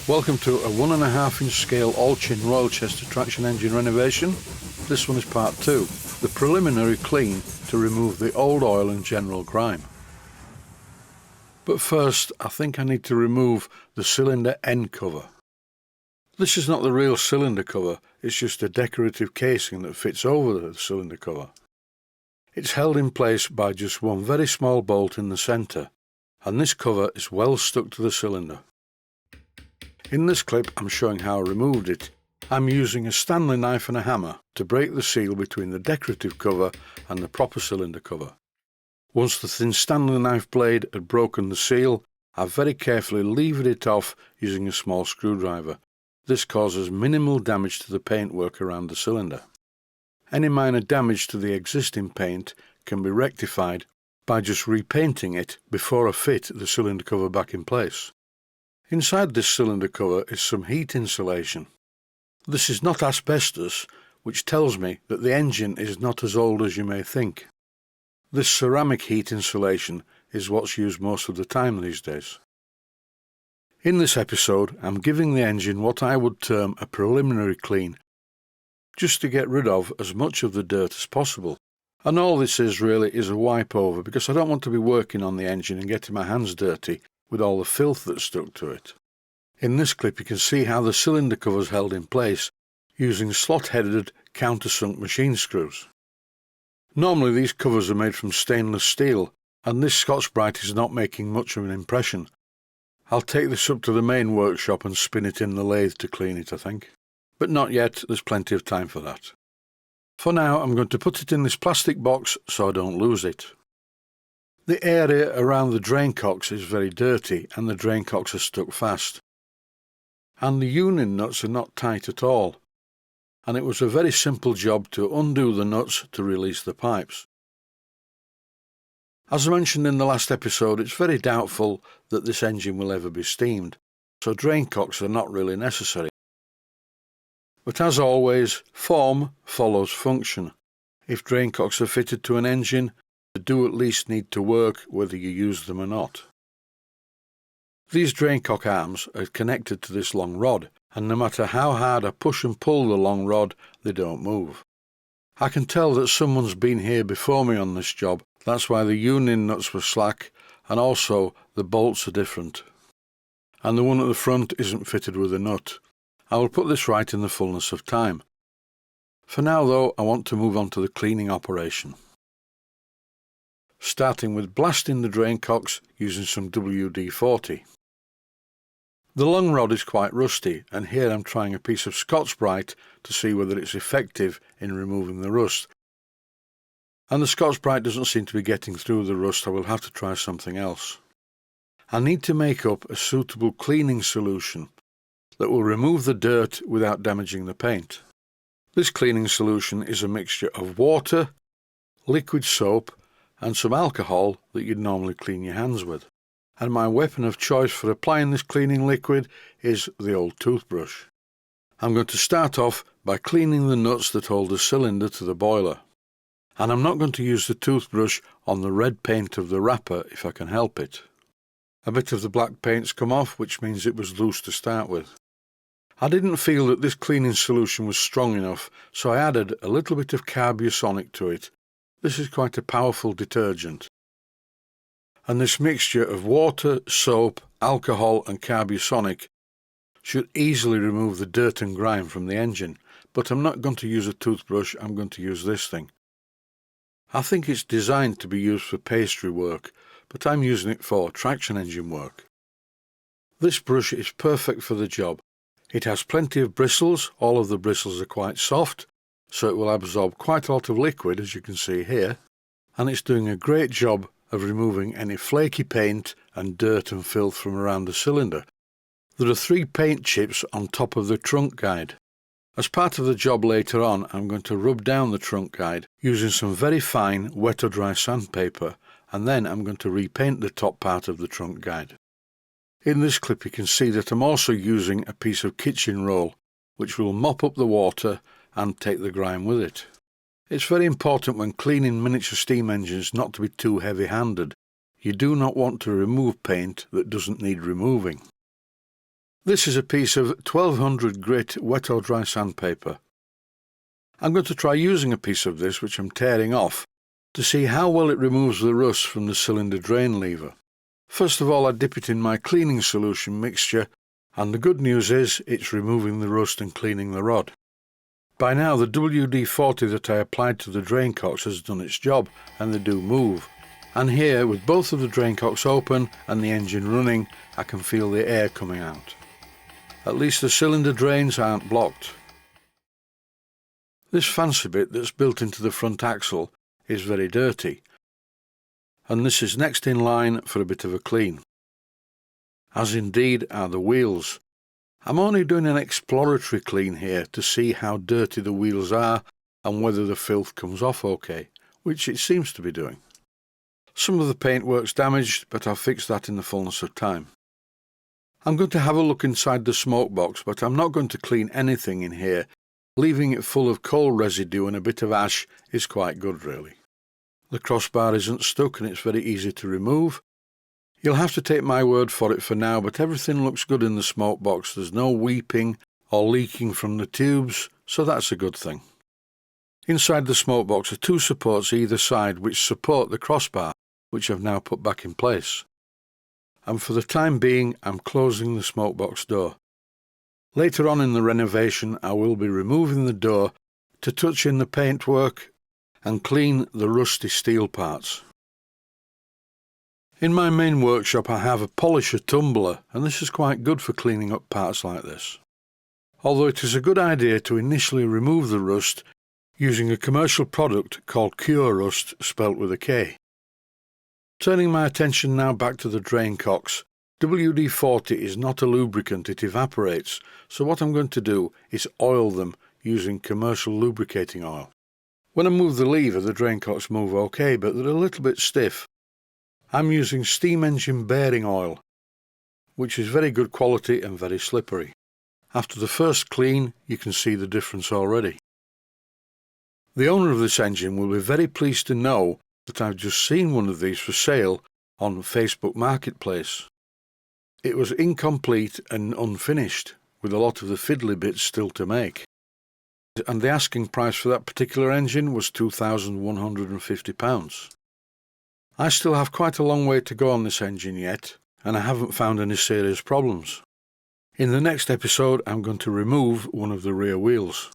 Welcome to a 1.5 inch scale Allchin Royal Chester traction engine renovation. This one is part 2, the preliminary clean to remove the old oil and general grime. But first I think I need to remove the cylinder end cover. This is not the real cylinder cover, it's just a decorative casing that fits over the cylinder cover. It's held in place by just one very small bolt in the centre, and this cover is well stuck to the cylinder. In this clip I'm showing how I removed it. I'm using a Stanley knife and a hammer to break the seal between the decorative cover and the proper cylinder cover. Once the thin Stanley knife blade had broken the seal, I very carefully levered it off using a small screwdriver. This causes minimal damage to the paintwork around the cylinder. Any minor damage to the existing paint can be rectified by just repainting it before I fit the cylinder cover back in place. Inside this cylinder cover is some heat insulation. This is not asbestos, which tells me that the engine is not as old as you may think. This ceramic heat insulation is what's used most of the time these days. In this episode, I'm giving the engine what I would term a preliminary clean, just to get rid of as much of the dirt as possible. And all this is really is a wipe over, because I don't want to be working on the engine and getting my hands dirty with all the filth that's stuck to it. In this clip you can see how the cylinder cover is held in place using slot-headed countersunk machine screws. Normally these covers are made from stainless steel, and this Scotch-Brite is not making much of an impression. I'll take this up to the main workshop and spin it in the lathe to clean it, I think. But not yet, there's plenty of time for that. For now I'm going to put it in this plastic box so I don't lose it. The area around the drain cocks is very dirty and the drain cocks are stuck fast. And the union nuts are not tight at all. And it was a very simple job to undo the nuts to release the pipes. As I mentioned in the last episode, it's very doubtful that this engine will ever be steamed, so drain cocks are not really necessary. But as always, form follows function. If drain cocks are fitted to an engine, they do at least need to work whether you use them or not. These drain cock arms are connected to this long rod, and no matter how hard I push and pull the long rod, they don't move. I can tell that someone's been here before me on this job. That's why the union nuts were slack, and also the bolts are different. And the one at the front isn't fitted with a nut. I will put this right in the fullness of time. For now though, I want to move on to the cleaning operation. Starting with blasting the drain cocks using some WD-40. The long rod is quite rusty, and here I'm trying a piece of Scotch-Brite to see whether it's effective in removing the rust. And the Scotch-Brite doesn't seem to be getting through the rust, I will have to try something else. I need to make up a suitable cleaning solution that will remove the dirt without damaging the paint. This cleaning solution is a mixture of water, liquid soap, and some alcohol that you'd normally clean your hands with. And my weapon of choice for applying this cleaning liquid is the old toothbrush. I'm going to start off by cleaning the nuts that hold the cylinder to the boiler. And I'm not going to use the toothbrush on the red paint of the wrapper if I can help it. A bit of the black paint's come off, which means it was loose to start with. I didn't feel that this cleaning solution was strong enough, so I added a little bit of carbusonic to it. This is quite a powerful detergent. And this mixture of water, soap, alcohol and carbusonic should easily remove the dirt and grime from the engine, but I'm not going to use a toothbrush, I'm going to use this thing. I think it's designed to be used for pastry work, but I'm using it for traction engine work. This brush is perfect for the job. It has plenty of bristles, all of the bristles are quite soft, so it will absorb quite a lot of liquid, as you can see here, and it's doing a great job of removing any flaky paint and dirt and filth from around the cylinder. There are 3 paint chips on top of the trunk guide. As part of the job later on, I'm going to rub down the trunk guide using some very fine wet or dry sandpaper, and then I'm going to repaint the top part of the trunk guide. In this clip you can see that I'm also using a piece of kitchen roll, which will mop up the water and take the grime with it. It's very important when cleaning miniature steam engines not to be too heavy-handed. You do not want to remove paint that doesn't need removing. This is a piece of 1200 grit wet or dry sandpaper. I'm going to try using a piece of this which I'm tearing off to see how well it removes the rust from the cylinder drain lever. First of all, I dip it in my cleaning solution mixture, and the good news is it's removing the rust and cleaning the rod. By now the WD-40 that I applied to the drain cocks has done its job, and they do move. And here, with both of the drain cocks open and the engine running, I can feel the air coming out. At least the cylinder drains aren't blocked. This fancy bit that's built into the front axle is very dirty, and this is next in line for a bit of a clean. As indeed are the wheels. I'm only doing an exploratory clean here to see how dirty the wheels are and whether the filth comes off okay, which it seems to be doing. Some of the paintwork's damaged, but I'll fix that in the fullness of time. I'm going to have a look inside the smoke box, but I'm not going to clean anything in here. Leaving it full of coal residue and a bit of ash is quite good, really. The crossbar isn't stuck and it's very easy to remove. You'll have to take my word for it for now, but everything looks good in the smoke box. There's no weeping or leaking from the tubes, so that's a good thing. Inside the smoke box are two supports either side which support the crossbar, which I've now put back in place. And for the time being, I'm closing the smoke box door. Later on in the renovation, I will be removing the door to touch in the paintwork and clean the rusty steel parts. In my main workshop I have a polisher tumbler, and this is quite good for cleaning up parts like this. Although it is a good idea to initially remove the rust using a commercial product called Cure Rust, spelt with a K. Turning my attention now back to the drain cocks, WD-40 is not a lubricant, it evaporates, so what I'm going to do is oil them using commercial lubricating oil. When I move the lever, the drain cocks move okay, but they're a little bit stiff. I'm using steam engine bearing oil, which is very good quality and very slippery. After the first clean, you can see the difference already. The owner of this engine will be very pleased to know that I've just seen one of these for sale on Facebook Marketplace. It was incomplete and unfinished, with a lot of the fiddly bits still to make. And the asking price for that particular engine was £2,150. I still have quite a long way to go on this engine yet, and I haven't found any serious problems. In the next episode, I'm going to remove one of the rear wheels.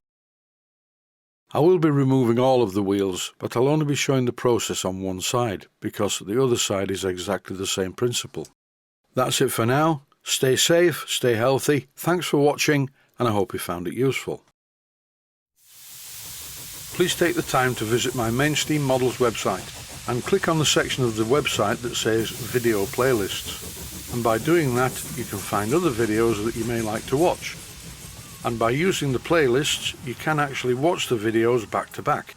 I will be removing all of the wheels, but I'll only be showing the process on one side, because the other side is exactly the same principle. That's it for now. Stay safe, stay healthy, thanks for watching, and I hope you found it useful. Please take the time to visit my Mainsteam Models website and click on the section of the website that says Video Playlists. And by doing that, you can find other videos that you may like to watch. And by using the playlists, you can actually watch the videos back to back.